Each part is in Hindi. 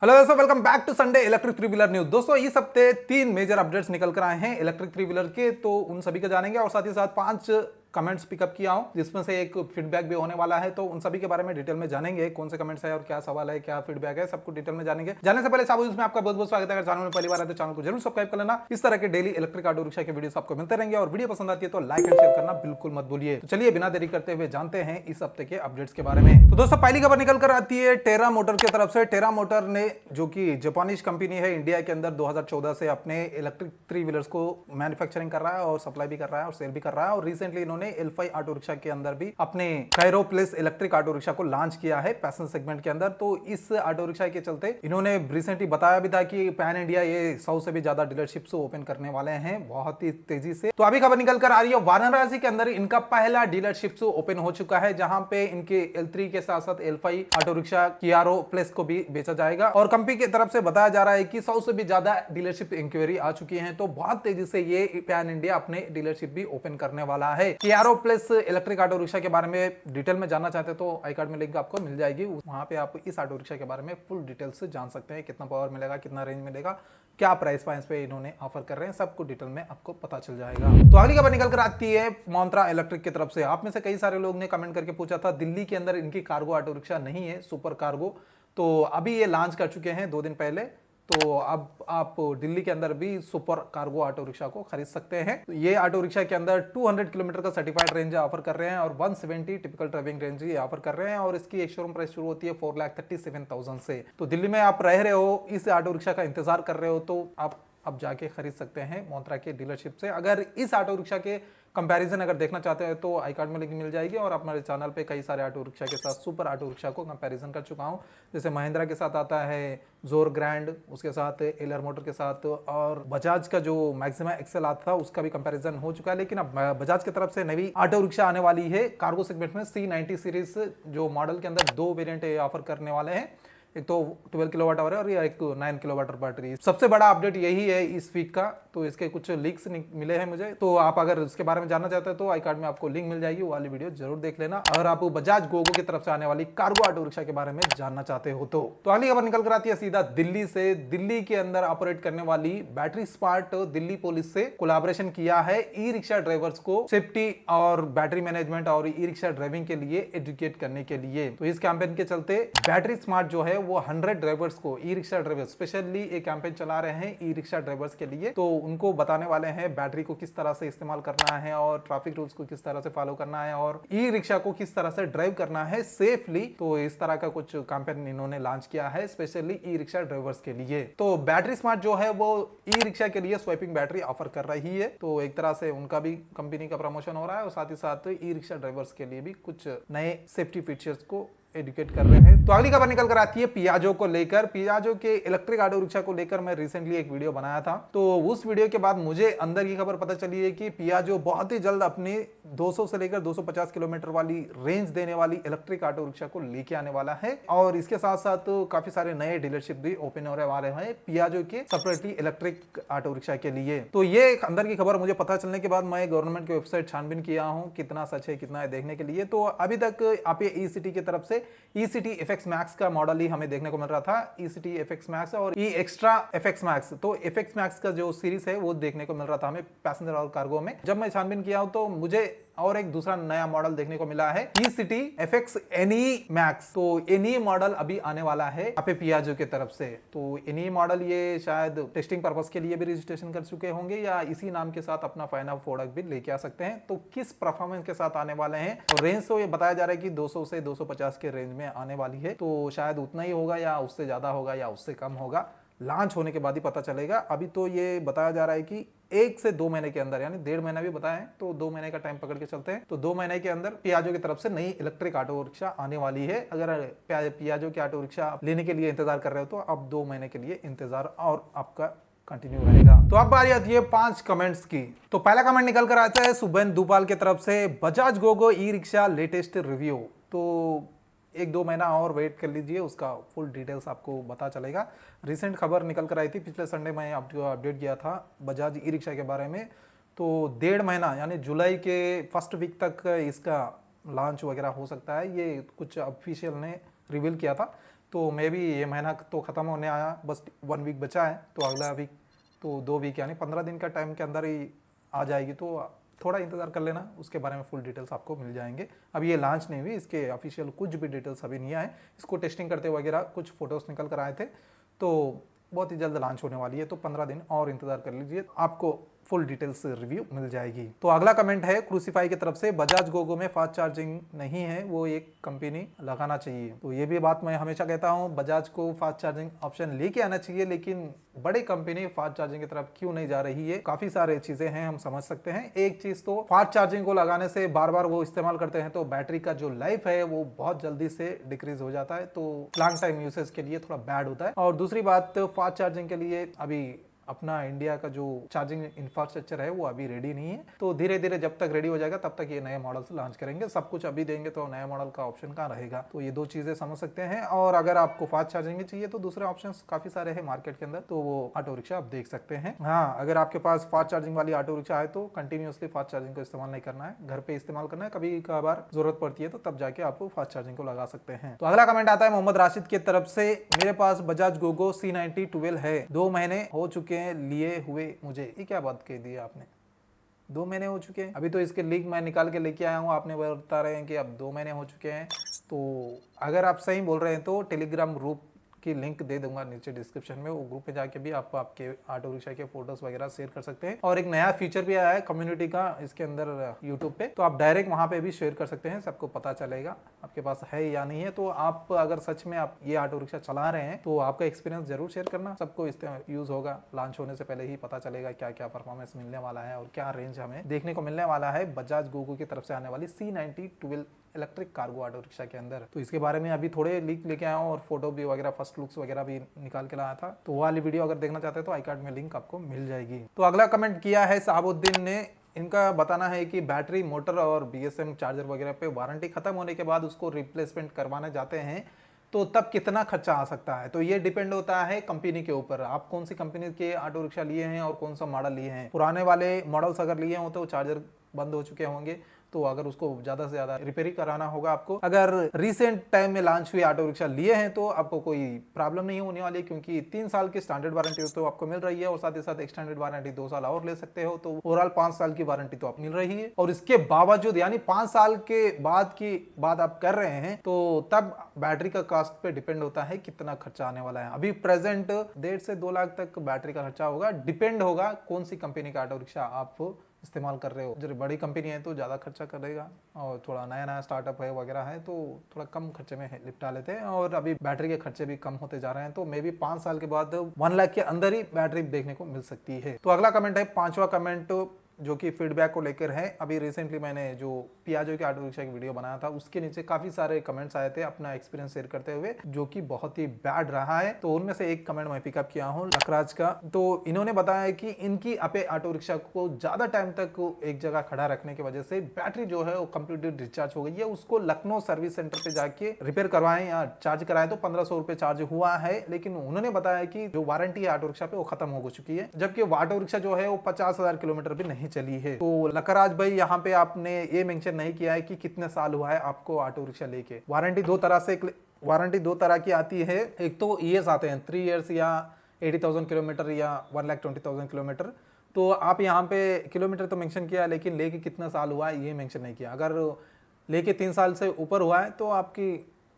हेलो दोस्तों, welcome back to Sunday electric three wheeler news. दोस्तों इस हफ्ते 3 मेजर अपडेट्स निकल कर आए हैं इलेक्ट्रिक थ्री व्हीलर के, तो उन सभी का जानेंगे और साथ ही साथ 5 कमेंट्स पिकअप किया हूं जिसमें से एक फीडबैक भी होने वाला है, तो उन सभी के बारे में डिटेल में जानेंगे कौन से कमेंट्स है और क्या सवाल है, क्या फीडबैक है, सबको डिटेल में जानेंगे। जाने से पहले साबू इसमें आपका बहुत बहुत स्वागत है। अगर चैनल में पहली बार है तो चैनल को जरूर सब्सक्राइब कर लेना। इस तरह के डेली इलेक्ट्रिक ऑटो रिक्शा के वीडियोस आपको मिलते रहेंगे और वीडियो पसंद आती है तो लाइक एंड शेयर करना बिल्कुल मत भूलिए। तो चलिए बिना देरी करते हुए जानते हैं इस हफ्ते के अपडेट्स के बारे में। तो दोस्तों पहली खबर निकल कर आती है टेरा मोटर की तरफ से। टेरा मोटर ने, जो कि जापानीज कंपनी है, इंडिया के अंदर 2014 से अपने इलेक्ट्रिक थ्री व्हीलर्स को मैन्युफैक्चरिंग कर रहा है और सप्लाई भी कर रहा है और सेल भी कर रहा है। और रिसेंटली इन्होंने L5 ऑटो रिक्शा के अंदर भी अपने Cairo plus electric auto rickshaw को लॉन्च किया है पैसेंजर सेगमेंट के अंदर। तो इस ऑटो रिक्शा के चलते इन्होंने रिसेंटली बताया भी था कि पैन इंडिया ये 100 से भी ज्यादा डीलरशिप्स ओपन करने वाले हैं बहुत ही तेजी से। तो अभी खबर निकल कर आ रही है वाराणसी के अंदर इनका पहला डीलरशिप ओपन हो चुका है, जहां पे इनके L3 के साथ साथ L5 ऑटो रिक्शा कियारो प्लस को भी बेचा जाएगा। और कंपनी की तरफ से बताया जा रहा है कि 100 से भी ज्यादा डीलरशिप इंक्वायरी आ चुकी है, तो बहुत तेजी से ये पैन इंडिया अपने डीलरशिप भी ओपन करने वाला है। कियारो प्लस इलेक्ट्रिक ऑटो रिक्शा के बारे में डिटेल में जानना चाहते हैं तो आई कार्ड में लिंक आपको मिल जाएगी, वहां पे आप इस ऑटो रिक्शा के बारे में फुल डिटेल से जान सकते हैं। कितना पावर मिलेगा, कितना रेंज मिलेगा, क्या प्राइस पॉइंट्स पे इन्होंने ऑफर कर रहे हैं, सबको डिटेल में आपको पता चल जाएगा। तो अगली खबर निकल कर आती है मोंत्रा इलेक्ट्रिक की तरफ से। आप में से कई सारे लोग ने कमेंट करके पूछा था दिल्ली के अंदर इनकी कार्गो ऑटो रिक्शा नहीं है, सुपर कार्गो, तो अभी ये लॉन्च कर चुके हैं 2 दिन पहले। तो अब आप दिल्ली के अंदर भी सुपर कार्गो ऑटो रिक्शा को खरीद सकते हैं। तो ये ऑटो रिक्शा के अंदर 200 किलोमीटर का सर्टिफाइड रेंज ऑफर कर रहे हैं और 170 टिपिकल ड्राइविंग रेंज ये ऑफर कर रहे हैं। और इसकी एक शोरूम प्राइस शुरू होती है 4,37,000 से। तो दिल्ली में आप रह रहे हो, इस ऑटो रिक्शा का इंतजार कर रहे हो, तो आप अब जाके खरीद सकते हैं मोंत्रा के डीलरशिप से। अगर इस ऑटो रिक्शा के कंपैरिजन अगर देखना चाहते हैं तो आई कार्ड में लिंक मिल जाएगी। और हमारे चैनल पे कई सारे ऑटो रिक्शा के साथ सुपर ऑटो रिक्शा को कंपैरिजन कर चुका हूं, जैसे महिंद्रा के साथ आता है जोर ग्रैंड, उसके साथ एलआर मोटर के साथ, और बजाज का जो मैक्सिमा एक्सेल आता था उसका भी कंपैरिजन हो चुका है। लेकिन अब बजाज की तरफ से नई ऑटो रिक्शा आने वाली है कार्गो सेगमेंट में, C90 सीरीज जो मॉडल के अंदर 2 वेरिएंट ऑफर करने वाले हैं। एक तो 12 किलोवाट आवर है और एक 9 किलोवाट बैटरी। सबसे बड़ा अपडेट यही है इस वीक का, तो इसके कुछ लीक्स मिले हैं मुझे, तो आप अगर इसके बारे में जानना चाहते हैं तो आई कार्ड में आपको लिंक मिल जाएगी, वो वाली वीडियो जरूर देख लेना। अगर आप बजाज गोगो की तरफ से आने वाली कार्गो ऑटो रिक्शा के बारे में जानना चाहते हो तो अगली खबर निकल कर आती है सीधा दिल्ली से। दिल्ली के अंदर ऑपरेट करने वाली बैटरी स्मार्ट दिल्ली पुलिस से कोलैबोरेशन किया है ई रिक्शा ड्राइवर्स को सेफ्टी और बैटरी मैनेजमेंट और ई रिक्शा ड्राइविंग के लिए एजुकेट करने के लिए। तो इस कैंपेन के चलते बैटरी स्मार्ट जो है वो 100 ड्राइवर्स को, ई रिक्शा ड्राइवर्स स्पेशली एक कैंपेन चला रहे हैं ई रिक्शा ड्राइवर्स के लिए। तो उनको बताने वाले हैं बैटरी को किस तरह से इस्तेमाल करना है और ट्रैफिक रूल्स को किस तरह से फॉलो करना है और ई रिक्शा को किस तरह से ड्राइव करना है सेफली। तो इस तरह का कुछ कैंपेन इन्होंने लॉन्च किया है स्पेशली ई रिक्शा ड्राइवर्स के लिए। तो बैटरी स्मार्ट जो है वो ई रिक्शा के लिए स्वाइपिंग बैटरी ऑफर कर रही है, तो एक तरह से उनका भी कंपनी का प्रमोशन हो रहा है और साथ ही साथ ई रिक्शा ड्राइवर्स के लिए भी कुछ नए सेफ्टी फीचर्स को एडुकेट कर रहे हैं। तो अगली खबर निकल कर आती है पियाजो को लेकर। पियाजो के इलेक्ट्रिक ऑटो रिक्शा को लेकर मैं रिसेंटली एक वीडियो बनाया था, तो उस वीडियो के बाद मुझे अंदर की खबर पता चली है कि पियाजो बहुत ही जल्द अपने 200 से लेकर 250 किलोमीटर वाली रेंज देने वाली इलेक्ट्रिक ऑटो रिक्शा को लेके आने वाला है। और इसके साथ साथ काफी सारे नए डीलरशिप भी ओपन होने वाले हैं पियाजो के सेपरेटली इलेक्ट्रिक ऑटो रिक्शा के लिए। तो ये अंदर की खबर मुझे पता चलने के बाद मैं गवर्नमेंट की वेबसाइट छानबीन किया हूँ, कितना सच है कितना है देखने के लिए। तो अभी तक आप ये ई-सिटी की तरफ से ई-सिटी FX Max का मॉडल ही हमें देखने को मिल रहा था, ई-सिटी FX Max और E-Extra FX Max। तो FX Max का जो सीरीज है वो देखने को मिल रहा था हमें पैसेंजर और कार्गो में। जब मैं छानबीन किया हूं तो मुझे और एक दूसरा नया मॉडल देखने को मिला है ई-सिटी FX NE Max। तो NE मॉडल अभी आने वाला है आपे पियाजो की तरफ से। तो NE मॉडल ये शायद टेस्टिंग पर्पस के लिए भी रजिस्ट्रेशन कर चुके होंगे या इसी नाम के साथ अपना फाइनल प्रोडक्ट भी लेके आ सकते हैं। तो किस परफॉर्मेंस के साथ आने वाले हैं, और रेंज तो ये बताया जा रहा है कि 200 से 250 के रेंज में आने वाली है, तो शायद उतना ही होगा या उससे ज्यादा होगा या उससे कम होगा, लॉन्च होने के बाद ही पता चलेगा। अभी तो ये बताया जा रहा है कि 1 से 2 महीने के अंदर, यानी 1.5 महीना भी बताया है, तो 2 महीने का टाइम पकड़ के चलते हैं। तो 2 महीने के अंदर पियाजो की तरफ से नई इलेक्ट्रिक ऑटो रिक्शा आने वाली है। अगर पियाजो की ऑटो रिक्शा लेने के लिए इंतजार कर रहे हो तो अब 2 महीने के लिए इंतजार और आपका कंटिन्यू रहेगा। तो अब बारी आती है 5 कमेंट्स की। तो पहला कमेंट निकल कर आता है सुबेन दुपाल की तरफ से, Bajaj Gogo e rickshaw latest review. तो 1-2 महीना और वेट कर लीजिए, उसका फुल डिटेल्स आपको पता चलेगा। रिसेंट खबर निकल कर आई थी, पिछले संडे में आपको अपडेट किया था बजाज ई रिक्शा के बारे में। तो 1.5 महीना यानी जुलाई के फर्स्ट वीक तक इसका लॉन्च वगैरह हो सकता है, ये कुछ ऑफिशियल ने रिवील किया था। तो मे भी ये महीना तो ख़त्म होने आया, बस 1 वीक बचा है, तो अगला वीक तो 2 वीक यानी 15 दिन का टाइम के अंदर ही आ जाएगी। तो थोड़ा इंतज़ार कर लेना, उसके बारे में फुल डिटेल्स आपको मिल जाएंगे। अभी ये लॉन्च नहीं हुई, इसके ऑफिशियल कुछ भी डिटेल्स अभी नहीं आए। इसको टेस्टिंग करते वगैरह कुछ फोटोज़ निकल कर आए थे, तो बहुत ही जल्द लॉन्च होने वाली है। तो 15 दिन और इंतज़ार कर लीजिए, आपको फुल डिटेल्स रिव्यू मिल जाएगी। तो अगला कमेंट है क्रूसीफाई की तरफ से, बजाज गोगो में फास्ट चार्जिंग नहीं है, वो एक कंपनी लगाना चाहिए। तो ये भी बात मैं हमेशा कहता हूँ, बजाज को फास्ट चार्जिंग ऑप्शन लेके आना चाहिए, लेकिन बड़ी कंपनी फास्ट चार्जिंग की तरफ क्यों नहीं जा रही है? काफी सारे चीजें हैं, हम समझ सकते हैं। एक चीज तो फास्ट चार्जिंग को लगाने से बार बार वो इस्तेमाल करते हैं, तो बैटरी का जो लाइफ है वो बहुत जल्दी से डिक्रीज हो जाता है, तो लॉन्ग टाइम यूसेज के लिए थोड़ा बैड होता है। और दूसरी बात, फास्ट चार्जिंग के लिए अभी अपना इंडिया का जो चार्जिंग इंफ्रास्ट्रक्चर है वो अभी रेडी नहीं है। तो धीरे धीरे जब तक रेडी हो जाएगा तब तक ये नए मॉडल्स लॉन्च करेंगे। सब कुछ अभी देंगे तो नया मॉडल का ऑप्शन कहाँ रहेगा? तो ये दो चीजें समझ सकते हैं। और अगर आपको फास्ट चार्जिंग में चाहिए तो दूसरे ऑप्शन काफी सारे हैं मार्केट के अंदर, तो वो ऑटो रिक्शा आप देख सकते हैं। हाँ, अगर आपके पास फास्ट चार्जिंग वाली ऑटो रिक्शा है तो कंटिन्यूसली फास्ट चार्जिंग को इस्तेमाल नहीं करना है, घर पे इस्तेमाल करना है। कभी कभार जरूरत पड़ती है तो तब जाके आप फास्ट चार्जिंग को लगा सकते हैं। तो अगला कमेंट आता है मोहम्मद राशिद की तरफ से, मेरे पास बजाज गोगो C90 12 है, 2 महीने हो चुके हैं लिए हुए मुझे। ये क्या बात कह दी आपने? 2 महीने हो चुके हैं? अभी तो इसके लिंक मैं निकाल के लेके आया हूँ, आपने बता रहे हैं कि अब 2 महीने हो चुके हैं। तो अगर आप सही बोल रहे हैं तो टेलीग्राम ग्रुप की लिंक दे दूंगा नीचे डिस्क्रिप्शन में, वो ग्रुप में जाके भी आप आपके ऑटो रिक्शा के फोटोज वगैरह शेयर कर सकते हैं। और एक नया फीचर भी आया है कम्युनिटी का इसके अंदर यूट्यूब पे, तो आप डायरेक्ट वहां पे भी शेयर कर सकते हैं, सबको पता चलेगा आपके पास है या नहीं है। तो आप अगर सच में आप ये ऑटो रिक्शा चला रहे हैं तो आपका एक्सपीरियंस जरूर शेयर करना, सबको इस यूज होगा। लॉन्च होने से पहले ही पता चलेगा क्या क्या परफॉर्मेंस मिलने वाला है और क्या रेंज हमें देखने को मिलने वाला है बजाज गोगो की तरफ से आने वाली C90 12 electric cargo auto rickshaw के अंदर। तो इसके बारे में अभी थोड़े लीक लेके आया हूँ और फोटो भी वगैरह, फर्स्ट लुक्स वगैरह भी निकाल के लाया था। तो वो वाली वीडियो अगर देखना चाहते हैं तो आई कार्ड में लिंक आपको मिल जाएगी। तो अगला कमेंट किया है साहबुद्दीन ने, इनका बताना है कि बैटरी, मोटर और BSM चार्जर वगैरह पे वारंटी खत्म होने के बाद उसको रिप्लेसमेंट करवाने जाते हैं तो तब कितना खर्चा आ सकता है? तो ये डिपेंड होता है कंपनी के ऊपर, आप कौन सी कंपनी के ऑटो रिक्शा लिए हैं और कौन सा मॉडल लिए हैं। पुराने वाले मॉडल्स अगर लिए हो तो चार्जर बंद हो चुके होंगे, तो अगर उसको ज्यादा से ज्यादा रिपेयरिंग कराना होगा आपको। अगर रिसेंट टाइम में लॉन्च हुए ऑटो रिक्शा लिए हैं तो आपको कोई प्रॉब्लम नहीं होने वाली, क्योंकि 3 साल की स्टैंडर्ड वारंटी तो आपको मिल रही है और साथ ही साथ एक्सटेंडेड वारंटी 2 साल और ले सकते हो, तो ओवरऑल 5 साल की वारंटी तो आप मिल रही है। और इसके बावजूद यानी 5 साल के बाद की बात आप कर रहे हैं, तो तब बैटरी का कॉस्ट पे डिपेंड होता है कितना खर्चा आने वाला है। अभी प्रेजेंट 1.5 से 2 लाख तक बैटरी का खर्चा होगा, डिपेंड होगा कौन सी कंपनी का ऑटो रिक्शा आप इस्तेमाल कर रहे हो। जो बड़ी कंपनी है तो ज़्यादा खर्चा करेगा, और थोड़ा नया नया स्टार्टअप है वगैरह है तो थोड़ा कम खर्चे में निपटा लेते हैं। और अभी बैटरी के खर्चे भी कम होते जा रहे हैं, तो मे भी 5 साल के बाद 1 लाख के अंदर ही बैटरी देखने को मिल सकती है। तो अगला कमेंट है 5वां कमेंट, जो कि फीडबैक को लेकर है। अभी रिसेंटली मैंने जो पियाजो के ऑटो रिक्शा की वीडियो बनाया था उसके नीचे काफी सारे कमेंट्स आए थे अपना एक्सपीरियंस शेयर करते हुए, जो कि बहुत ही बैड रहा है। तो उनमें से एक कमेंट मैं पिकअप किया हूँ लखराज का। तो इन्होंने बताया कि इनकी अपे ऑटो रिक्शा को ज्यादा टाइम तक एक जगह खड़ा रखने की वजह से बैटरी जो है वो कंप्लीटली डिस्चार्ज हो गई है। उसको लखनऊ सर्विस सेंटर पे जाके रिपेयर करवाएं या चार्ज कराएं तो 1500 रुपए चार्ज हुआ है, लेकिन उन्होंने बताया कि जो वारंटी है ऑटो रिक्शा पे वो खत्म हो चुकी है, जबकि ऑटो रिक्शा जो है वो 50,000 किलोमीटर भी नहीं चली है। तो लखराज भाई, यहाँ पे आपने ये मेंशन नहीं किया है कि कितने साल हुआ है आपको ऑटो रिक्शा लेके। वारंटी दो तरह की आती है, एक तो ईयर्स आते हैं 3 इयर्स या 80,000 किलोमीटर या 1,20,000 किलोमीटर। तो आप यहाँ पे किलोमीटर तो मेंशन किया, लेकिन लेके कितना साल हुआ है ये मेंशन नहीं किया। अगर लेके 3 साल से ऊपर हुआ है तो आपकी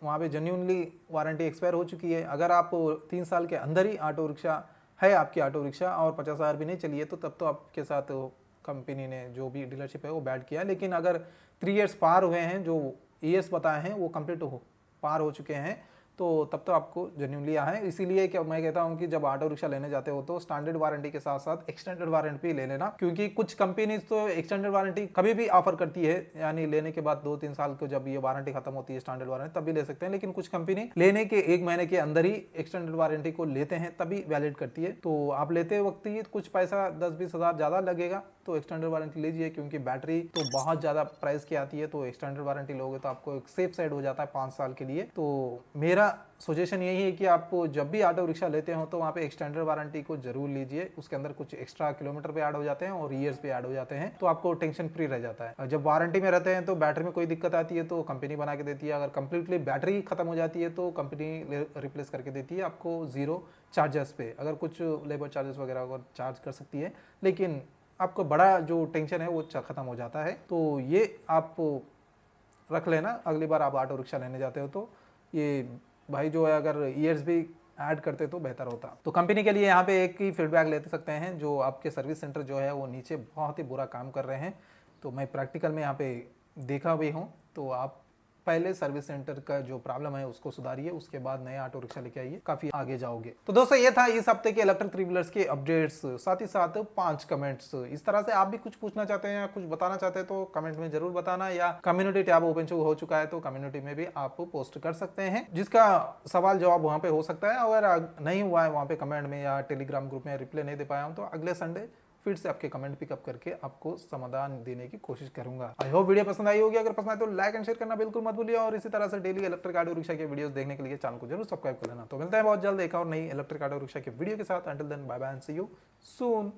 वहाँ पे जेन्युइनली वारंटी एक्सपायर हो चुकी है। अगर आप 3 साल के अंदर ही ऑटो रिक्शा है आपकी ऑटो रिक्शा और 50,000 भी नहीं चली है, तो तब तो आपके साथ कंपनी ने जो भी डीलरशिप है वो बैड किया। लेकिन अगर 3 इयर्स पार हुए हैं, जो ईयर्स बताए हैं वो कंप्लीट पार हो चुके हैं, तो तब तो आपको जेन्युइनली है। इसीलिए क्या मैं कहता हूं कि जब ऑटो रिक्शा लेने जाते हो तो स्टैंडर्ड वारंटी के साथ साथ एक्सटेंडेड वारंटी ले लेना, क्योंकि कुछ कंपनीज तो एक्सटेंडेड वारंटी कभी भी ऑफर करती है, यानी लेने के बाद 2-3 साल को जब ये वारंटी खत्म होती है स्टैंडर्ड वारंटी तभी ले सकते हैं। लेकिन कुछ कंपनी लेने के 1 महीने के अंदर ही एक्सटेंडेड वारंटी को लेते हैं तभी वैलिड करती है। तो आप लेते वक्त ही कुछ पैसा 10-20 हज़ार ज्यादा लगेगा तो एक्सटेंडेड वारंटी लीजिए, क्योंकि बैटरी तो बहुत ज्यादा प्राइस की आती है। तो एक्सटेंडेड वारंटी लोगे तो आपको एक सेफ साइड हो जाता है 5 साल के लिए। तो मेरा मेरा सजेशन यही है कि आप जब भी ऑटो रिक्शा लेते हो तो वहाँ पे एक्सटेंडेड वारंटी को जरूर लीजिए। उसके अंदर कुछ एक्स्ट्रा किलोमीटर पे ऐड हो जाते हैं और ईयर्स पे ऐड हो जाते हैं, तो आपको टेंशन फ्री रह जाता है। जब वारंटी में रहते हैं तो बैटरी में कोई दिक्कत आती है तो कंपनी बना के देती है, अगर कंप्लीटली बैटरी खत्म हो जाती है तो कंपनी रिप्लेस करके देती है आपको जीरो चार्जेस पे। अगर कुछ लेबर चार्जेस वगैरह चार्ज कर सकती है, लेकिन आपको बड़ा जो टेंशन है वो खत्म हो जाता है। तो ये आप रख लेना, अगली बार आप ऑटो रिक्शा लेने जाते हो तो ये भाई जो है अगर ईयर्स भी ऐड करते तो बेहतर होता। तो कंपनी के लिए यहाँ पे एक ही फीडबैक लेते सकते हैं, जो आपके सर्विस सेंटर जो है वो नीचे बहुत ही बुरा काम कर रहे हैं। तो मैं प्रैक्टिकल में यहाँ पे देखा भी हूँ। तो आप पहले सर्विस सेंटर का जो प्रॉब्लम है उसको सुधारिए, उसके बाद नया ऑटो रिक्शा लेके आइए, काफी आगे जाओगे। तो दोस्तों ये था इस हफ्ते के इलेक्ट्रिक थ्री व्हीलर्स के अपडेट्स, साथ ही साथ 5 कमेंट्स। इस तरह से आप भी कुछ पूछना चाहते हैं या कुछ बताना चाहते हैं तो कमेंट में जरूर बताना, या कम्युनिटी टैब ओपन हो चुका है तो कम्युनिटी में भी आप पोस्ट कर सकते हैं, जिसका सवाल जवाब वहां पे हो सकता है। अगर नहीं हुआ है वहां पे कमेंट में या टेलीग्राम ग्रुप में रिप्लाई नहीं दे पाया हूं तो अगले संडे फिर से आपके कमेंट पिकअप करके आपको समाधान देने की कोशिश करूंगा। आई होप वीडियो पसंद आई होगी। अगर पसंद आए तो लाइक एंड शेयर करना बिल्कुल मत भूलिए, और इसी तरह से डेली इलेक्ट्रिक ऑटो रिक्शा के वीडियोस देखने के लिए चैनल को जरूर सब्सक्राइब कर लेना। तो मिलते हैं बहुत जल्द एक और नई इलेक्ट्रिक ऑटो रिक्शा के वीडियो के साथ। Until then bye bye and see you soon.